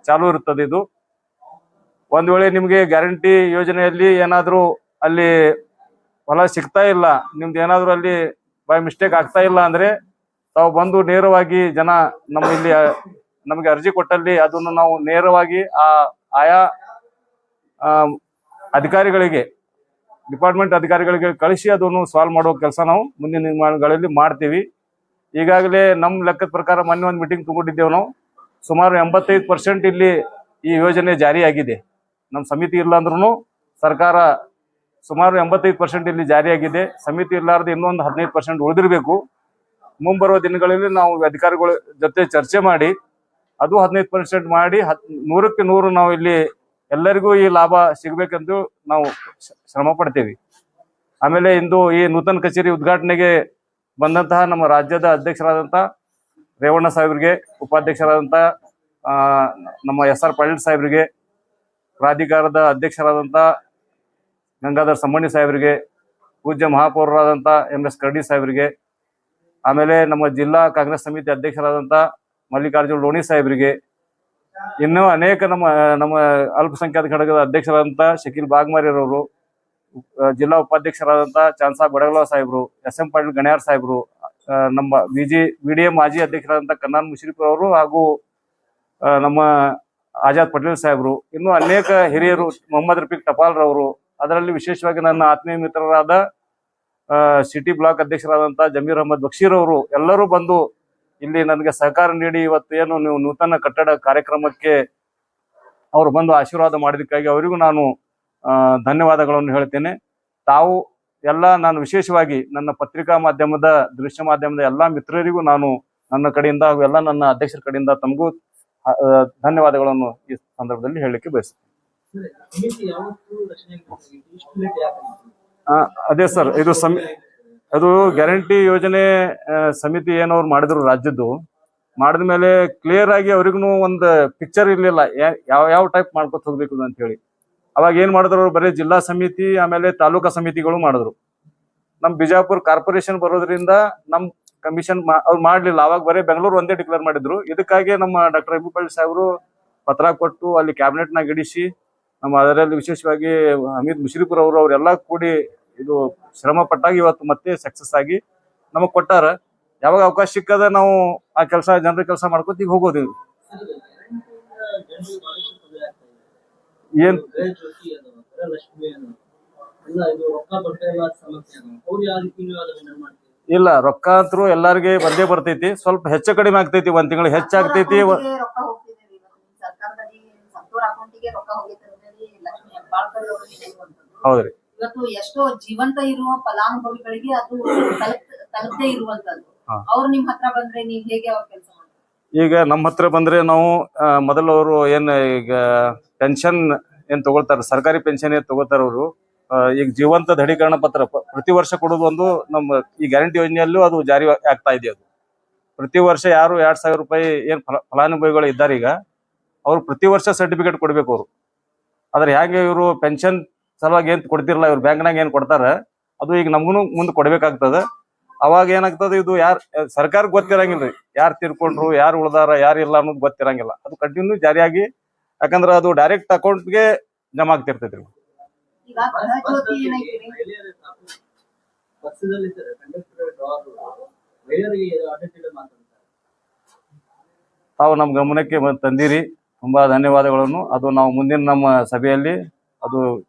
ಚಾಲೂ ಇರುತ್ತದೆ. ಇದು ಒಂದು ವೇಳೆ ನಿಮಗೆ ಗ್ಯಾರಂಟಿ ಯೋಜನೆಯಲ್ಲಿ ಏನಾದರೂ ಅಲ್ಲಿ ಫಲ ಸಿಗ್ತಾ ಇಲ್ಲ, ನಿಮ್ದು ಏನಾದರೂ ಅಲ್ಲಿ ಬೈ ಮಿಸ್ಟೇಕ್ ಆಗ್ತಾ ಇಲ್ಲ ಅಂದ್ರೆ ತಾವು ಬಂದು ನೇರವಾಗಿ ಜನ ನಮ್ಮ ಇಲ್ಲಿ ನಮಗೆ ಅರ್ಜಿ ಕೊಟ್ಟಲ್ಲಿ ಅದನ್ನು ನಾವು ನೇರವಾಗಿ ಆಯಾ ಅಧಿಕಾರಿಗಳಿಗೆ, ಡಿಪಾರ್ಟ್ಮೆಂಟ್ ಅಧಿಕಾರಿಗಳಿಗೆ ಕಳಿಸಿ ಅದನ್ನು ಸಾಲ್ವ್ ಮಾಡುವ ಕೆಲಸ ನಾವು ಮುಂದಿನ ದಿನಗಳಲ್ಲಿ ಮಾಡ್ತೀವಿ. ಈಗಾಗಲೇ ನಮ್ಮ ಲೆಕ್ಕದ ಪ್ರಕಾರ ಮೊನ್ನೆ ಒಂದು ಮೀಟಿಂಗ್ ತಗೊಂಡಿದ್ದೇವೆ ನಾವು. ಸುಮಾರು 85% ಇಲ್ಲಿ ಈ ಯೋಜನೆ ಜಾರಿಯಾಗಿದೆ. ನಮ್ಮ ಸಮಿತಿ ಇಲ್ಲ ಅಂದ್ರೂ ಸರ್ಕಾರ ಸುಮಾರು 85% ಇಲ್ಲಿ ಜಾರಿಯಾಗಿದೆ. ಸಮಿತಿ ಇರಲಾರ್ದು ಇನ್ನೊಂದು 15% ಉಳಿದಿರಬೇಕು. ಮುಂಬರುವ ದಿನಗಳಲ್ಲಿ ನಾವು ಅಧಿಕಾರಿಗಳ ಜೊತೆ ಚರ್ಚೆ ಮಾಡಿ ಅದು 15% ಮಾಡಿ 100ಕ್ಕೆ 100 ನಾವು ಇಲ್ಲಿ ಎಲ್ಲರಿಗೂ ಈ ಲಾಭ ಸಿಗಬೇಕೆಂದು ನಾವು ಶ್ರಮ ಪಡ್ತೇವೆ. ಆಮೇಲೆ ಇಂದು ಈ ನೂತನ ಕಚೇರಿ ಉದ್ಘಾಟನೆಗೆ ಬಂದಂತಹ ನಮ್ಮ ರಾಜ್ಯದ ಅಧ್ಯಕ್ಷರಾದಂಥ ರೇವಣ್ಣ ಸಾಹೇಬ್ರಿಗೆ, ಉಪಾಧ್ಯಕ್ಷರಾದಂಥ ನಮ್ಮ SR ಪಾಟೀಲ್ ಸಾಹೇಬ್ರಿಗೆ, ಪ್ರಾಧಿಕಾರದ ಅಧ್ಯಕ್ಷರಾದಂಥ ಗಂಗಾಧರ್ ಸಮ್ಮಣ್ಣಿ ಸಾಹೇಬ್ರಿಗೆ, ಪೂಜ್ಯ ಮಹಾಪೌರರಾದಂಥ MS ಕರಡಿ ಸಾಹೇಬ್ರಿಗೆ, ಆಮೇಲೆ ನಮ್ಮ ಜಿಲ್ಲಾ ಕಾಂಗ್ರೆಸ್ ಸಮಿತಿ ಅಧ್ಯಕ್ಷರಾದಂಥ ಮಲ್ಲಿಕಾರ್ಜುನ್ ಲೋಣಿ ಸಾಹೇಬ್ರಿಗೆ, ಇನ್ನೂ ಅನೇಕ ನಮ್ಮ ಅಲ್ಪಸಂಖ್ಯಾತ ಘಟಕದ ಅಧ್ಯಕ್ಷರಾದಂಥ ಶಕೀಲ್ ಬಾಗ್ಮಾರಿರವರು, ಜಿಲ್ಲಾ ಉಪಾಧ್ಯಕ್ಷರಾದಂಥ ಚಾನ್ಸಾ ಬಡಗಲ ಸಾಹೇಬ್ರು, SM ಪಾಟೀಲ್ ಗಣ್ಯಾರ್ ಸಾಹೇಬ್ರು, ನಮ್ಮ BDM ಮಾಜಿ ಅಧ್ಯಕ್ಷರಾದಂಥ ಕನ್ನಾನ್ ಮುಶ್ರೀಫ್ ಅವರು ಹಾಗೂ ನಮ್ಮ ಆಜಾದ್ ಪಟೇಲ್ ಸಾಹೇಬ್ರು, ಇನ್ನೂ ಅನೇಕ ಹಿರಿಯರು, ಮೊಹಮ್ಮದ್ ರಫೀಕ್ ಟಪಾಲ್ರವರು, ಅದರಲ್ಲಿ ವಿಶೇಷವಾಗಿ ನನ್ನ ಆತ್ಮೀಯ ಮಿತ್ರರಾದ ಸಿಟಿ ಬ್ಲಾಕ್ ಅಧ್ಯಕ್ಷರಾದಂಥ ಜಮೀರ್ ಅಹಮದ್ ಬಕ್ಷೀರ್ ಅವರು ಎಲ್ಲರೂ ಬಂದು ಇಲ್ಲಿ ನನಗೆ ಸಹಕಾರ ನೀಡಿ ಇವತ್ತು ಏನು ನೀವು ನೂತನ ಕಟ್ಟಡ ಕಾರ್ಯಕ್ರಮಕ್ಕೆ ಅವರು ಬಂದು ಆಶೀರ್ವಾದ ಮಾಡಿದಕ್ಕಾಗಿ ಅವರಿಗೂ ನಾನು ಧನ್ಯವಾದಗಳನ್ನು ಹೇಳ್ತೇನೆ. ತಾವು ಎಲ್ಲ ನಾನು ವಿಶೇಷವಾಗಿ ನನ್ನ ಪತ್ರಿಕಾ ಮಾಧ್ಯಮದ, ದೃಶ್ಯ ಮಾಧ್ಯಮದ ಎಲ್ಲ ಮಿತ್ರರಿಗೂ ನಾನು ನನ್ನ ಕಡೆಯಿಂದ ಹಾಗೂ ಎಲ್ಲ ನನ್ನ ಅಧ್ಯಕ್ಷರ ಕಡೆಯಿಂದ ತಮಗೂ ಧನ್ಯವಾದಗಳನ್ನು ಈ ಸಂದರ್ಭದಲ್ಲಿ ಹೇಳಲಿಕ್ಕೆ ಬಯಸ್ತೇನೆ. ಅದೇ ಸರ್, ಅದು ಗ್ಯಾರಂಟಿ ಯೋಜನೆ ಸಮಿತಿ ಏನವ್ರು ಮಾಡಿದ್ರು ರಾಜ್ಯದ್ದು, ಮಾಡಿದ ಮೇಲೆ ಕ್ಲಿಯರ್ ಆಗಿ ಅವ್ರಿಗೂ ಒಂದು ಪಿಕ್ಚರ್ ಇರ್ಲಿಲ್ಲ ಯಾವ ಟೈಪ್ ಮಾಡ್ಕೊತ ಹೋಗ್ಬೇಕು ಅಂತ ಹೇಳಿ. ಅವಾಗ ಏನ್ ಮಾಡಿದ್ರು, ಬರೀ ಜಿಲ್ಲಾ ಸಮಿತಿ ಆಮೇಲೆ ತಾಲೂಕಾ ಸಮಿತಿಗಳು ಮಾಡಿದ್ರು. ನಮ್ ಬಿಜಾಪುರ ಕಾರ್ಪೊರೇಷನ್ ಬರೋದ್ರಿಂದ ನಮ್ ಕಮಿಷನ್ ಅವ್ರು ಮಾಡ್ಲಿಲ್ಲ. ಅವಾಗ ಬರೀ ಬೆಂಗಳೂರು ಒಂದೇ ಡಿಕ್ಲೇರ್ ಮಾಡಿದ್ರು. ಇದಕ್ಕಾಗಿ ನಮ್ಮ ಡಾಕ್ಟರ್ ಅಬಿ ಪಾಟೀಲ್ ಸಾಹೇಬರು ಪತ್ರ ಕೊಟ್ಟು ಅಲ್ಲಿ ಕ್ಯಾಬಿನೆಟ್ ನಾಗ ಇಡಿಸಿ, ನಮ್ಮ ಅದರಲ್ಲಿ ವಿಶೇಷವಾಗಿ ಹಮೀದ್ ಮುಶ್ರೀಫ್ ಅವರು ಅವರೆಲ್ಲ ಕೂಡಿ ಇದು ಶ್ರಮ ಪಟ್ಟಾಗ ಇವತ್ತು ಮತ್ತೆ ಸಕ್ಸಸ್ ಆಗಿ ನಮಗ್ ಕೊಟ್ಟಾರ. ಯಾವಾಗ ಅವಕಾಶ ಸಿಕ್ಕದ ನಾವು ಆ ಕೆಲಸ, ಜನರ ಕೆಲಸ ಮಾಡ್ಕೊತ ಈಗ ಹೋಗೋದು. ಏನ್ ಇಲ್ಲ, ರೊಕ್ಕ ಅಂತೂ ಎಲ್ಲಾರ್ಗೆ ಬಂದೇ ಬರ್ತೈತಿ. ಸ್ವಲ್ಪ ಹೆಚ್ಚು ಕಡಿಮೆ ಆಗ್ತೈತಿ, ಒಂದ್ ತಿಂಗಳು ಹೆಚ್ಚಾಗ್ತೈತಿ. ಹೌದ್ರಿ, ಇವತ್ತು ಎಷ್ಟೋ ಜೀವಂತ ಇರುವ ಫಲಾನುಭವಿಗಳಿಗೆ ಅದು ತಲುಪದೇ ಇರುವಂತದ್ದು. ಅವ್ರು ನಿಮ್ ಹತ್ರ ಬಂದ್ರೆ ನೀವ್ ಹೇಗೆ ಅವ್ರ ಕೆಲಸ ಮಾಡ್ತೀವಿ? ಈಗ ನಮ್ಮ ಹತ್ರ ಬಂದ್ರೆ ನಾವು ಮೊದಲು ಅವರು ಏನ್ ಈಗ ಪೆನ್ಷನ್ ಏನ್ ತಗೊಳ್ತಾರ, ಸರ್ಕಾರಿ ಪೆನ್ಷನ್ ಏನ್ ತಗೋತಾರ ಅವರು, ಈಗ ಜೀವಂತ ದೃಢೀಕರಣ ಪತ್ರ ಪ್ರತಿ ವರ್ಷ ಕೊಡೋದು ಒಂದು ನಮ್ಮ ಈ ಗ್ಯಾರಂಟಿ ಯೋಜನೆಯಲ್ಲೂ ಅದು ಜಾರಿ ಆಗ್ತಾ ಇದೆ. ಅದು ಪ್ರತಿ ವರ್ಷ ಯಾರು 2,000 ರೂಪಾಯಿ ಏನ್ ಫಲಾನುಭವಿಗಳು ಇದ್ದಾರೆ ಈಗ, ಅವ್ರು ಪ್ರತಿ ವರ್ಷ ಸರ್ಟಿಫಿಕೇಟ್ ಕೊಡ್ಬೇಕು ಅವರು. ಆದ್ರೆ ಹೇಗೆ ಇವರು ಪೆನ್ಷನ್ ಸಲುವಾಗಿ ಏನ್ ಕೊಡ್ತಿರಲ್ಲ, ಇವ್ರು ಬ್ಯಾಂಕ್ನಾಗ ಏನ್ ಕೊಡ್ತಾರ ಅದು ಈಗ ನಮ್ಗೂ ಮುಂದೆ ಕೊಡ್ಬೇಕಾಗ್ತದ. ಅವಾಗ ಏನಾಗ್ತದೆ, ಇದು ಸರ್ಕಾರಕ್ಕೆ ಗೊತ್ತಿರಂಗಿಲ್ರಿ, ಯಾರು ತೀರ್ಕೊಂಡ್ರು, ಯಾರು ಉಳ್ದಾರ, ಯಾರು ಇಲ್ಲ ಅನ್ನೋದು ಗೊತ್ತಿರಂಗಿಲ್ಲ. ಅದು ಕಂಟಿನ್ಯೂ ಜಾರಿಯಾಗಿ, ಯಾಕಂದ್ರೆ ಅದು ಡೈರೆಕ್ಟ್ ಅಕೌಂಟ್ಗೆ ಜಮಾ ಆಗ್ತಿರ್ತೈತ್ರಿ. ತಾವು ನಮ್ಮ ಗಮನಕ್ಕೆ ತಂದಿರಿ, ತುಂಬಾ ಧನ್ಯವಾದಗಳನ್ನು. ಅದು ನಾವು ಮುಂದಿನ ನಮ್ಮ ಸಭೆಯಲ್ಲಿ ಅದು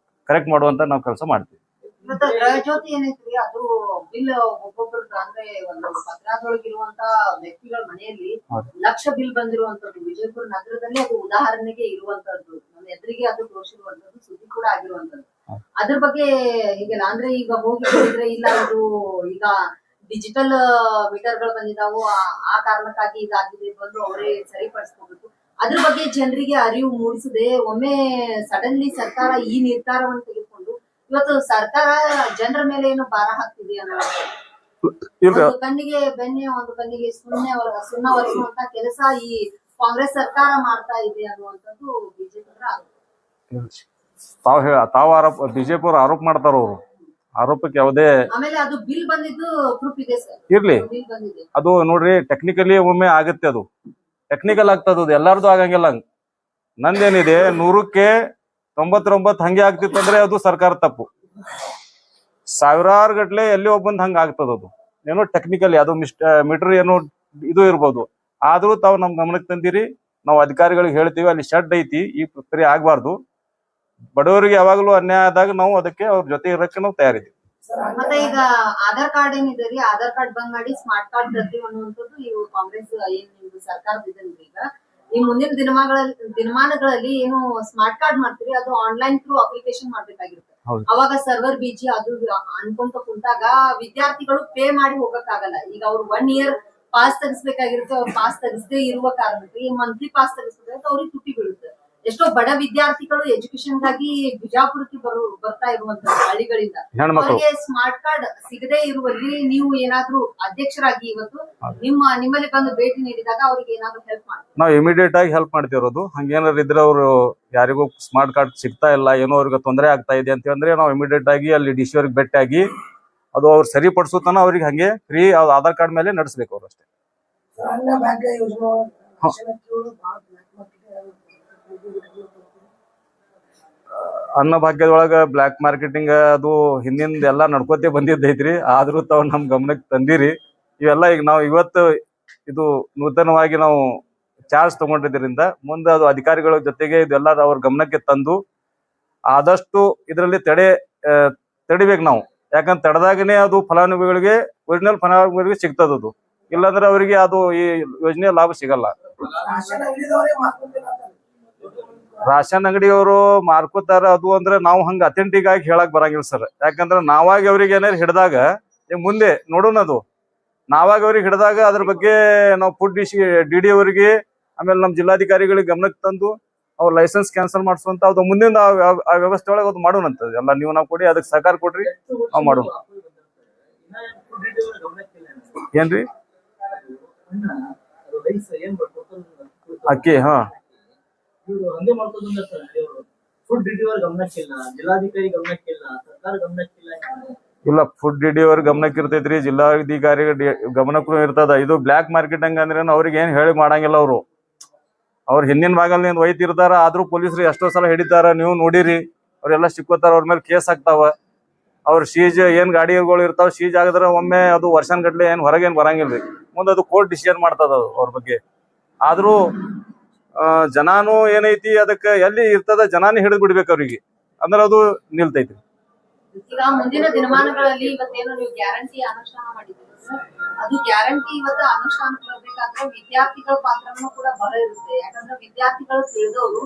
ಕರೆಕ್ಟ್ ಮಾಡುವಂತ ನಾವು ಕೆಲಸ ಮಾಡ್ತೀವಿ. ಇವತ್ತು ಗೃಹಜ್ಯೋತಿ ಏನೈತ್ರಿ, ಅದು ಬಿಲ್ ಒಬ್ಬೊಬ್ರು ಅಂದ್ರೆ ಒಂದು ಪತ್ರದೊಳಗಿರುವಂತ ವ್ಯಕ್ತಿಗಳ ಮನೆಯಲ್ಲಿ ಲಕ್ಷ ಬಿಲ್ ಬಂದಿರುವಂತದ್ದು ವಿಜಯಪುರ ನಗರದಲ್ಲಿ ಅದು ಉದಾಹರಣೆಗೆ ಇರುವಂತದ್ದು, ನಮ್ಮ ಎದುರಿಗೆ ಅದು ತೋರಿಸಿರುವಂತದ್ದು, ಸುದ್ದಿ ಕೂಡ ಆಗಿರುವಂತದ್ದು. ಅದ್ರ ಬಗ್ಗೆ ಹೀಗೆಲ್ಲ ಅಂದ್ರೆ ಈಗ ಹೋಗಿ ಹೇಳಿದ್ರೆ ಇಲ್ಲ, ಇದು ಈಗ ಡಿಜಿಟಲ್ ಮೀಟರ್ ಗಳು ಬಂದಿದಾವು, ಆ ಕಾರಣಕ್ಕಾಗಿ ಇದಾಗಿದೆ, ಬಂದು ಅವರೇ ಸರಿಪಡಿಸ್ಕೋಬೇಕು. ಅದ್ರ ಬಗ್ಗೆ ಜನರಿಗೆ ಅರಿವು ಮೂಡಿಸದೆ ಒಮ್ಮೆ ಸಡನ್ಲಿ ಸರ್ಕಾರ ಈ ನಿರ್ಧಾರವನ್ನು ತೆಗೆದುಕೊಂಡು ಇವತ್ತು ಸರ್ಕಾರ ಜನರ ಮೇಲೆ ಏನು ಭಾರ ಹಾಕ್ತಿದೆ ಅನ್ನೋ ಇಲ್ರಿ ಒಂದು ಕಣ್ಣಿಗೆ ಬೆಣ್ಣೆ ಒಂದು ಕಣ್ಣಿಗೆ ಸುಣ್ಣ ಒರೆಸುವಂತ ಕೆಲಸ ಈ ಕಾಂಗ್ರೆಸ್ ಸರ್ಕಾರ ಮಾಡ್ತಾ ಇದೆ ಅನ್ನುವಂಥದ್ದು ಬಿಜೆಪಿ ತಾವು ಆರೋಪ ಬಿಜೆಪಿ ಅವರು ಆರೋಪ ಮಾಡ್ತಾರ ಅವ್ರು ಆರೋಪಕ್ಕೆ ಯಾವುದೇ ಆಮೇಲೆ ಅದು ಬಿಲ್ ಬಂದಿದ್ದು ಪ್ರೂಫ್ ಇದೆ ಸರ್. ಇರ್ಲಿ ಬಿಲ್ ಬಂದಿದೆ. ಅದು ನೋಡ್ರಿ ಟೆಕ್ನಿಕಲಿ ಒಮ್ಮೆ ಆಗುತ್ತೆ, ಅದು ಟೆಕ್ನಿಕಲ್ ಆಗ್ತದ, ಅದು ಎಲ್ಲಾರ್ದು ಆಗಂಗಿಲ್ಲ. ನಂದೇನಿದೆ 100ಕ್ಕೆ 99 ಹಂಗೆ ಆಗ್ತಿತ್ತು ಅಂದ್ರೆ ಅದು ಸರ್ಕಾರ ತಪ್ಪು. ಸಾವಿರಾರು ಗಟ್ಲೆ ಎಲ್ಲಿ ಒಬ್ಬಂದ್ ಹಂಗ ಆಗ್ತದ, ಅದು ಏನೋ ಟೆಕ್ನಿಕಲಿ ಅದು ಮೀಟರ್ ಏನೋ ಇದು ಇರ್ಬೋದು. ಆದ್ರೂ ತಾವು ನಮ್ ಗಮನಕ್ಕೆ ತಂದಿರಿ, ನಾವು ಅಧಿಕಾರಿಗಳಿಗೆ ಹೇಳ್ತೀವಿ ಅಲ್ಲಿ ಶೆಡ್ ಐತಿ, ಈ ಪ್ರಕ್ರಿಯೆ ಆಗ್ಬಾರ್ದು. ಬಡವರಿಗೆ ಯಾವಾಗಲೂ ಅನ್ಯಾಯ ಆದಾಗ ನಾವು ಅದಕ್ಕೆ ಅವ್ರ ಜೊತೆ ಇರಕ್ಕೆ ನಾವು ತಯಾರಿದ್ದೀವಿ. ಮತ್ತೆ ಈಗ ಆಧಾರ್ ಕಾರ್ಡ್ ಏನಿದೆ ರೀ, ಆಧಾರ್ ಕಾರ್ಡ್ ಬಂದ್ ಮಾಡಿ ಸ್ಮಾರ್ಟ್ ಕಾರ್ಡ್ ತರ್ತೀವಿ ಅನ್ನುವಂಥದ್ದು ಇವು ಕಾಂಗ್ರೆಸ್ ಏನ್ ನಿಮ್ದು ಸರ್ಕಾರದ ಇದನ್ರಿ. ಈಗ ಈ ಮುಂದಿನ ದಿನಮಾನಗಳಲ್ಲಿ ಏನು ಸ್ಮಾರ್ಟ್ ಕಾರ್ಡ್ ಮಾಡ್ತೀರಿ ಅದು ಆನ್ಲೈನ್ ಥ್ರೂ ಅಪ್ಲಿಕೇಶನ್ ಮಾಡ್ಬೇಕಾಗಿರುತ್ತೆ. ಅವಾಗ ಸರ್ವರ್ ಬಿಜಿ ಅದು ಅನ್ಕೊಂತ ಕುಂತಾಗ ವಿದ್ಯಾರ್ಥಿಗಳು ಪೇ ಮಾಡಿ ಹೋಗಕ್ಕಾಗಲ್ಲ. ಈಗ ಅವ್ರು 1 year ಪಾಸ್ ತೆಗಿಸ್ಬೇಕಾಗಿರುತ್ತೆ, ಅವ್ರು ಪಾಸ್ ತೆಗಿಸದೇ ಇರುವ ಕಾರಣಕ್ಕೆ ಈ ಮಂತ್ಲಿ ಪಾಸ್ ತೆಗಿಸ್ಬೇಕಾದ್ರೆ ಅವ್ರಿಗೆ ತುಟಿ ಬೀಳುತ್ತೆ. ಎಷ್ಟೋ ಬಡ ವಿದ್ಯಾರ್ಥಿಗಳು ಎಜುಕೇಶನ್ ಗಾಗಿ ಬಿಜಾಪುರಕ್ಕೆ ಬರ್ತಾ ಇರುವಂತ ಹಳ್ಳಿಗಳಿಂದ ಅವರಿಗೆ ಸ್ಮಾರ್ಟ್ ಕಾರ್ಡ್ ಸಿಗದೇ ಇರುವಲ್ಲಿ ನೀವು ಏನಾದ್ರೂ ಅಧ್ಯಕ್ಷರಾಗಿ ಇವತ್ತು ನಿಮ್ಮಲ್ಲಿ ಬಂದು ಭೇಟಿ ನೀಡಿದಾಗ ಅವ್ರಿಗೆ ಏನಾದ್ರು ಹೆಲ್ಪ್ ಮಾಡ್ತೀವಿ? ನಾವು ಇಮಿಡಿಯೇಟ್ ಆಗಿ ಹೆಲ್ಪ್ ಮಾಡ್ತಿರೋದು. ಹಂಗೇನಾದ್ರು ಇದ್ರೆ ಅವರು ಯಾರಿಗೂ ಸ್ಮಾರ್ಟ್ ಕಾರ್ಡ್ ಸಿಗ್ತಾ ಇಲ್ಲ, ಏನೋ ಅವ್ರಿಗೆ ತೊಂದರೆ ಆಗ್ತಾ ಇದೆ ಅಂತ ಅಂದ್ರೆ ನಾವು ಇಮಿಡಿಯೇಟ್ ಆಗಿ ಅಲ್ಲಿ ಡಿ ಸಿ ಅವ್ರಿಗೆ ಭೇಟಿಯಾಗಿ ಅದು ಅವ್ರು ಸರಿಪಡಿಸುತ್ತಾನ ಅವ್ರಿಗೆ ಹಂಗೆ ಫ್ರೀ ಆಧಾರ್ ಕಾರ್ಡ್ ಮೇಲೆ ನಡೆಸಬೇಕು ಅವ್ರು ಅಷ್ಟೇ. ಅನ್ನಭಾಗ್ಯದೊಳಗ ಬ್ಲಾಕ್ ಮಾರ್ಕೆಟಿಂಗ್ ಅದು ಹಿಂದಿಂದ ಎಲ್ಲಾ ನಡ್ಕೋತೆ ಬಂದಿದ್ದೈತ್ರಿ. ಆದ್ರೂ ತಾವ್ ನಮ್ ಗಮನಕ್ಕೆ ತಂದಿರಿ. ಇವೆಲ್ಲ ಈಗ ನಾವು ಇವತ್ತು ಇದು ನೂತನವಾಗಿ ನಾವು ಚಾರ್ಜ್ ತಗೊಂಡಿದ್ದರಿಂದ ಮುಂದೆ ಅದು ಅಧಿಕಾರಿಗಳ ಜೊತೆಗೆ ಇದೆಲ್ಲ ಅವ್ರ ಗಮನಕ್ಕೆ ತಂದು ಆದಷ್ಟು ಇದರಲ್ಲಿ ತಡಿಬೇಕು ನಾವು. ಯಾಕಂದ್ರೆ ತಡೆದಾಗನೇ ಅದು ಫಲಾನುಭವಿಗಳಿಗೆ ಒರಿಜಿನಲ್ ಫಲಾನುಭವಿಗಳಿಗೆ ಸಿಗ್ತದದು. ಇಲ್ಲಾಂದ್ರೆ ಅವರಿಗೆ ಅದು ಈ ಯೋಜನೆ ಲಾಭ ಸಿಗಲ್ಲ. ರಾಷನ್ ಅಂಗಡಿಯವರು ಮಾರ್ಕೋತಾರ ಅದು ಅಂದ್ರೆ ನಾವು ಹಂಗ ಅಥೆಂಟಿಕ್ ಆಗಿ ಹೇಳಕ್ ಬರಂಗಿಲ್ಲ ಸರ್. ಯಾಕಂದ್ರೆ ನಾವಾಗಿ ಅವ್ರಿಗೆ ಏನಾರು ಹಿಡಿದಾಗ ಮುಂದೆ ನೋಡೋಣ, ಅದು ನಾವಾಗಿ ಅವ್ರಿಗೆ ಹಿಡಿದಾಗ ಅದ್ರ ಬಗ್ಗೆ ನಾವು ಫುಡ್ ಡಿ ಅವರಿಗೆ ಆಮೇಲೆ ನಮ್ಮ ಜಿಲ್ಲಾಧಿಕಾರಿಗಳಿಗೆ ಗಮನಕ್ಕೆ ತಂದು ಅವ್ರ ಲೈಸೆನ್ಸ್ ಕ್ಯಾನ್ಸಲ್ ಮಾಡಿಸುವಂತ ಅದು ಮುಂದಿನ ಆ ವ್ಯವಸ್ಥೆ ಒಳಗೆ ಅದು ಮಾಡೋಣಂತ ಎಲ್ಲ ನೀವು ನಾವು ಕೊಡಿ, ಅದಕ್ಕೆ ಸಹಕಾರ ಕೊಡ್ರಿ, ನಾವು ಮಾಡೋಣ. ಏನ್ರಿ ಅಕ್ಕಿ? ಹಾ ಹಂಗೆ ಮಾಡ್ಕೋದಿಲ್ಲ ಸರ್. ಫುಡ್ ಡಿಟಿವರ್ ಗಮನಕ್ಕಿಲ್ಲ, ಜಿಲ್ಲಾಧಿಕಾರಿ ಗಮನಕ್ಕಿಲ್ಲ, ಸರ್ಕಾರ ಗಮನಕ್ಕಿಲ್ಲ. ಇಲ್ಲ, ಫುಡ್ ಡಿ ಅವ್ರ ಗಮನಕ್ಕೆ ಇರ್ತೈತ್ರಿ, ಜಿಲ್ಲಾಧಿಕಾರಿ ಗಮನಕ್ಕೂ ಇರ್ತದ. ಇದು ಬ್ಲಾಕ್ ಮಾರ್ಕೆಟಿಂಗ್ ಅಂದ್ರೆ ಅವ್ರಿಗೆ ಏನ್ ಹೇಳಿ ಮಾಡಂಗಿಲ್ಲ. ಅವ್ರ ಹಿಂದಿನ ಭಾಗಲ್ಲಿ ಒಯ್ತಿರ್ತಾರ, ಆದ್ರೂ ಪೊಲೀಸರು ಎಷ್ಟೋ ಸಲ ಹಿಡಿತಾರ, ನೀವು ನೋಡಿರಿ. ಅವ್ರೆಲ್ಲ ಸಿಕ್ಕೋತಾರ, ಅವ್ರ ಮೇಲೆ ಕೇಸ್ ಆಗ್ತಾವ. ಅವ್ರ ಶೀಜ್ ಏನ್ ಗಾಡಿಗಳು ಇರ್ತಾವ ಶೀಜ್ ಆಗಿದ್ರೆ ಒಮ್ಮೆ ಅದು ವರ್ಷನ್ಗಟ್ಲೆ ಏನ್ ಹೊರಗೇನ್ ಬರಂಗಿಲ್ರಿ. ಮುಂದೆ ಅದು ಕೋರ್ಟ್ ಡಿಸಿಷನ್ ಮಾಡ್ತದ ಅವ್ರ ಬಗ್ಗೆ. ಆದ್ರೂ ಜನಾನು ಏನೈತಿ ಅದಕ್ಕೆ ಎಲ್ಲಿ ಇರ್ತದ ಜನಾನೇ ಹಿಡಿದು ಬಿಡ್ಬೇಕು ಅವ್ರಿಗೆ, ಅಂದ್ರೆ ಅದು ನಿಲ್ತೈತಿ. ಈಗ ಮುಂದಿನ ದಿನಮಾನಗಳಲ್ಲಿ ಇವತ್ತೇನು ನೀವು ಗ್ಯಾರಂಟಿ ಅನುಷ್ಠಾನ ಮಾಡಿದ್ದೀರಿ, ಅದು ಗ್ಯಾರಂಟಿ ಇವತ್ತು ಅನುಷ್ಠಾನಕ್ಕೆ ಬರ್ಬೇಕಾದ್ರೆ ವಿದ್ಯಾರ್ಥಿಗಳ ಪಾತ್ರನೂ ಕೂಡ ಬಹಳ ಇರುತ್ತೆ. ಯಾಕಂದ್ರೆ ವಿದ್ಯಾರ್ಥಿಗಳು ತಿಳಿದವರು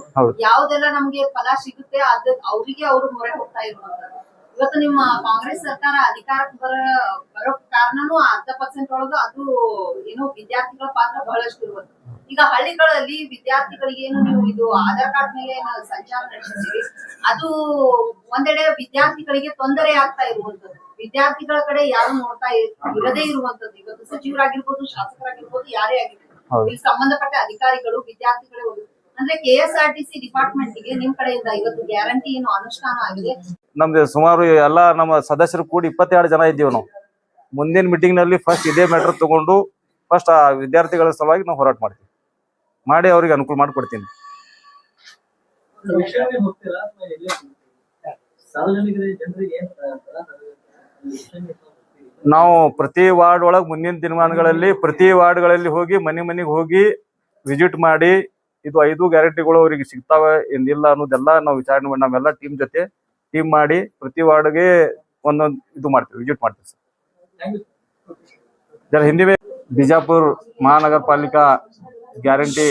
ಯಾವ್ದೆಲ್ಲ ನಮ್ಗೆ ಫಲ ಸಿಗುತ್ತೆ ಅದ ಅವ್ರಿಗೆ ಅವ್ರು ಮೊರೆ ಹೋಗ್ತಾ ಇರುವಂತದ್ದು. ಇವತ್ತು ನಿಮ್ಮ ಕಾಂಗ್ರೆಸ್ ಸರ್ಕಾರ ಅಧಿಕಾರಕ್ಕೆ ಬರೋ ಕಾರಣನೂ 10% ಒಳಗ ಅದು ಏನೋ ವಿದ್ಯಾರ್ಥಿಗಳ ಪಾತ್ರ ಬಹಳಷ್ಟು ಇರುವಂತ. ಈಗ ಹಳ್ಳಿಗಳಲ್ಲಿ ವಿದ್ಯಾರ್ಥಿಗಳಿಗೆ ಏನು ನೀವು ಇದು ಆಧಾರ್ ಕಾರ್ಡ್ ಮೇಲೆ ಸಂಚಾರ ನಡೆಸಿದ್ದೀರಿ, ಅದು ಒಂದೆಡೆ ವಿದ್ಯಾರ್ಥಿಗಳಿಗೆ ತೊಂದರೆ ಆಗ್ತಾ ಇರುವಂತದ್ದು. ವಿದ್ಯಾರ್ಥಿಗಳ ಕಡೆ ಯಾರು ನೋಡ್ತಾ ಇರದೇ ಇರುವಂತದ್ದು. ಇವತ್ತು ಸಚಿವರಾಗಿರ್ಬೋದು, ಶಾಸಕರಾಗಿರ್ಬೋದು, ಯಾರೇ ಆಗಿರ್ಬೋದು, ಇಲ್ಲಿ ಸಂಬಂಧಪಟ್ಟ ಅಧಿಕಾರಿಗಳು ವಿದ್ಯಾರ್ಥಿಗಳೇ ಹೋಗಿ ಅಂದ್ರೆ KSRTC ಡಿಪಾರ್ಟ್ಮೆಂಟ್ ಗೆ ನಿಮ್ ಕಡೆಯಿಂದ ಇವತ್ತು ಗ್ಯಾರಂಟಿ ಏನು ಅನುಷ್ಠಾನ ಆಗಿದೆ? ನಮ್ದು ಸುಮಾರು ಎಲ್ಲ ನಮ್ಮ ಸದಸ್ಯರು ಕೂಡಿ 22 ಜನ ಇದ್ದೀವಿ ನಾವು. ಮುಂದಿನ ಮೀಟಿಂಗ್ ನಲ್ಲಿ ಫಸ್ಟ್ ಇದೇ ಮ್ಯಾಟರ್ ತಗೊಂಡು ಫಸ್ಟ್ ಆ ವಿದ್ಯಾರ್ಥಿಗಳ ಸಲುವಾಗಿ ನಾವು ಹೋರಾಟ ಮಾಡ್ತೀವಿ, ಮಾಡಿ ಅವ್ರಿಗೆ ಅನುಕೂಲ ಮಾಡಿಕೊಡ್ತೀನಿ. ನಾವು ಪ್ರತಿ ವಾರ್ಡ್ ಒಳಗೆ ಮುಂದಿನ ದಿನಮಾನಗಳಲ್ಲಿ ಪ್ರತಿ ವಾರ್ಡ್ಗಳಲ್ಲಿ ಹೋಗಿ ಮನೆಗೆ ಹೋಗಿ ವಿಸಿಟ್ ಮಾಡಿ ಇದು 5 ಗ್ಯಾರಂಟಿಗಳು ಅವರಿಗೆ ಸಿಗ್ತಾವೆ ಏನಿಲ್ಲ ಅನ್ನೋದೆಲ್ಲ ನಾವು ವಿಚಾರಣೆ ಮಾಡಿ ನಾವೆಲ್ಲ ಟೀಮ್ ಮಾಡಿ ಪ್ರತಿ ವಾರ್ಡ್ಗೆ ಒಂದೊಂದು ಇದು ಮಾಡ್ತೀವಿ, ವಿಸಿಟ್ ಮಾಡ್ತೀವಿ सर. जरा हिंदी में बीजापुर महानगर पालिका गारंटी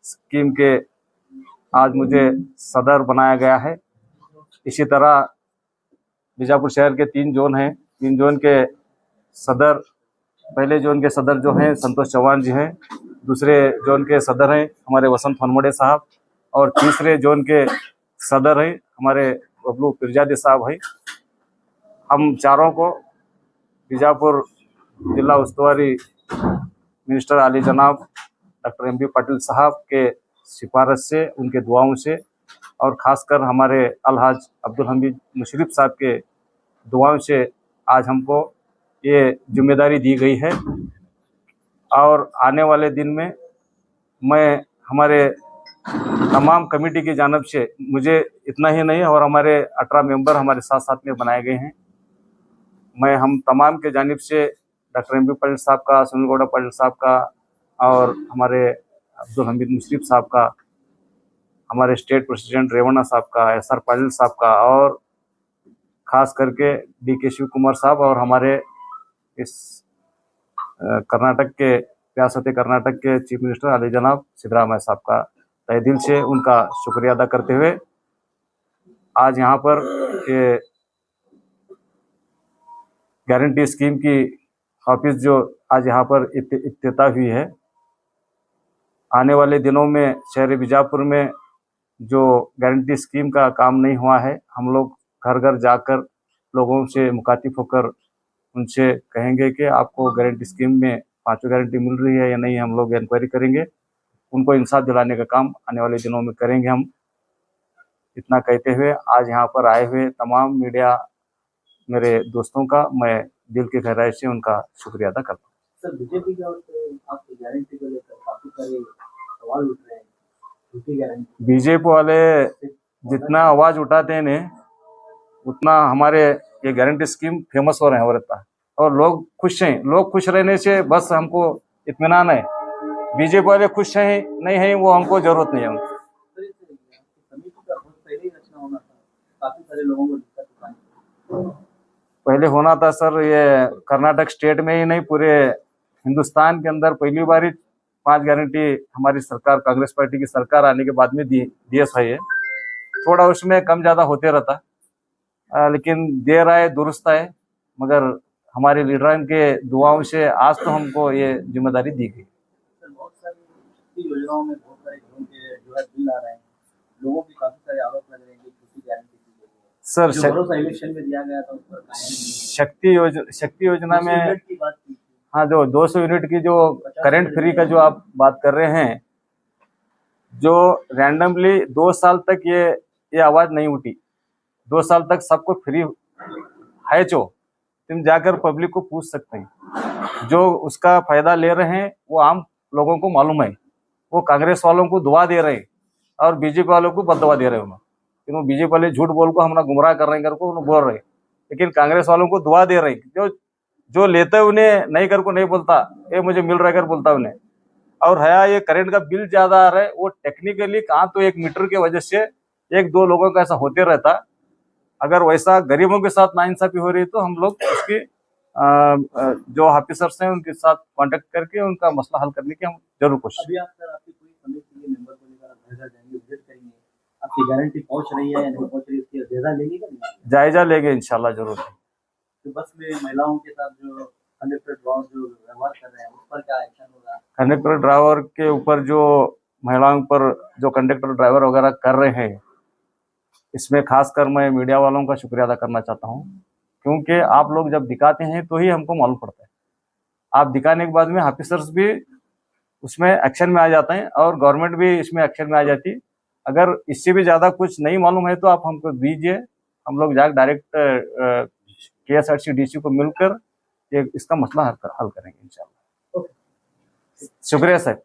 स्कीम के आज मुझे सदर बनाया गया है. इसी तरह बीजापुर शहर के 3 जोन हैं. 3 जोन के सदर, पहले जोन के सदर जो हैं संतोष चौहान जी हैं, दूसरे जोन के सदर हैं हमारे वसंत फनमोड़े साहब, और तीसरे जोन के सदर हैं हमारे बबलू पिरजादी साहब हैं. हम चारों को बीजापुर जिला उस्तुवारी मिनिस्टर आली जनाब डॉक्टर एम बी पाटिल साहब के सिफारिश से, उनके दुआओं से, और ख़ासकर हमारे अलहाज अब्दुल हमीद मुशर्रफ साहब के दुआओं से आज हमको ये जिम्मेदारी दी गई है। और आने वाले दिन में मैं हमारे तमाम कमेटी की जानिब से, मुझे इतना ही नहीं और हमारे 18 मेंबर हमारे साथ साथ में बनाए गए हैं, मैं हम तमाम के जानिब से डॉक्टर एम बी पाटिल साहब का, सुनील गौड़ा पाटिल साहब का, और हमारे अब्दुल हमीद मुशर्रफ साहब का, हमारे स्टेट प्रेसिडेंट रेवन्ना साहब का, SR पाटिल साहब का, और ख़ास करके DK शिव कुमार साहब, और हमारे इस कर्नाटक के, रियासत कर्नाटक के चीफ मिनिस्टर आली जनाब सिद्धरामैया साहब का तहे दिल से उनका शुक्रिया अदा करते हुए आज यहाँ पर ये गारंटी स्कीम की ऑफिस जो आज यहाँ पर इफ्तिताह हुई है, आने वाले दिनों में शहर बीजापुर में जो गारंटी स्कीम का काम नहीं हुआ है, हम लोग घर घर जाकर लोगों से मुखातिब होकर उनसे कहेंगे कि आपको गारंटी स्कीम में 5 गारंटी मिल रही है या नहीं, हम लोग इंक्वायरी करेंगे, उनको इंसाफ दिलाने का काम आने वाले दिनों में करेंगे हम। इतना कहते हुए आज यहाँ पर आए हुए तमाम मीडिया मेरे दोस्तों का मैं दिल की गहराई से उनका शुक्रिया अदा करता हूँ। सर, बीजेपी की ओर से आपकी गारंटी को लेकर काफी सारे सवाल उठ रहे हैं, झूठी गारंटी। बीजेपी वाले जितना आवाज उठाते हैं उतना हमारे ये गारंटी स्कीम फेमस हो रहे हैं और लोग खुश हैं। लोग खुश रहने से बस हमको इत्मीनान है। बीजेपी वाले खुश हैं नहीं हैं वो हमको जरूरत नहीं है उनकी। समिति का बहुत पहले ही रचना होना था, काफी सारे लोगों को दिक्कत उठानी पहले होना था सर। ये कर्नाटक स्टेट में ही नहीं पूरे हिंदुस्तान के अंदर पहली बार 5 गारंटी हमारी सरकार, कांग्रेस पार्टी की सरकार आने के बाद में दिए है। ये थोड़ा उसमें कम ज्यादा होते रहता, लेकिन देर आए दुरुस्त आए, मगर हमारे लीडर के दुआओं से आज तो हमको ये जिम्मेदारी दी गई। बहुत सारी योजनाओं में बहुत सारे जो है बिल आ रहे हैं, लोगों की काफी सारे आरोप लग रहे हैं कि झूठी गारंटी दी गई है। सर जो भरोसा इलेक्शन में दिया गया था उस पर शक्ति योजना में की बात की, हाँ, जो 200 यूनिट की जो करंट फ्री का जो आप बात कर रहे हैं, जो रैंडमली 2 साल तक ये आवाज नहीं उठी, 2 साल तक सबको फ्री है। जो तुम जाकर पब्लिक को पूछ सकते हैं, जो उसका फायदा ले रहे हैं वो आम लोगों को मालूम है। वो कांग्रेस वालों को दुआ दे रहे हैं और बीजेपी वालों को बददुआ दे रहे हैं। क्योंकि बीजेपी वाले झूठ बोल को हमारा गुमराह कर रहे हैं करको बोल रहे हैं, लेकिन कांग्रेस वालों को दुआ दे रहे हैं। जो लेते उन्हें नहीं कर को नहीं बोलता, ये मुझे मिल रहा है कर बोलता उन्हें। और है ये करंट का बिल ज्यादा आ रहा है, वो टेक्निकली कहाँ तो 1 मीटर की वजह से 1-2 लोगों का ऐसा होते रहता। अगर वैसा गरीबों के साथ नाइंसाफी हो रही तो हम लोग उसकी जो ऑफिसर्स हैं उनके साथ कांटेक्ट करके उनका मसला हल करने की हम जरूर कोशिश। अभी आप सर आपकी पूरी समिति के मेंबर को लेकर घर घर जाएंगे, विजिट करेंगे, आपकी गारंटी पहुंच रही है या नहीं पहुंच रही है उसकी जायजा लेंगे का नहीं? जायजा लेंगे इंशाल्लाह जरूर। तो बस में महिलाओं के साथ जो कंडक्टर ड्राइवर जो व्यवहार कर रहे हैं उस पर क्या एक्शन होगा? कंडक्टर ड्राइवर के ऊपर जो महिलाओं पर जो कंडक्टर ड्राइवर वगैरह कर रहे हैं, इसमें खासकर मैं मीडिया वालों का शुक्रिया अदा करना चाहता हूं, क्योंकि आप लोग जब दिखाते हैं तो ही हमको मालूम पड़ता है। आप दिखाने के बाद में ऑफिसर्स भी उसमें एक्शन में आ जाते हैं और गवर्नमेंट भी इसमें एक्शन में आ जाती है। अगर इससे भी ज़्यादा कुछ नहीं मालूम है तो आप हमको दीजिए, हम लोग जाकर डायरेक्ट KSRC DC को मिलकर इसका मसला हल करेंगे इंशाल्लाह। शुक्रिया सर।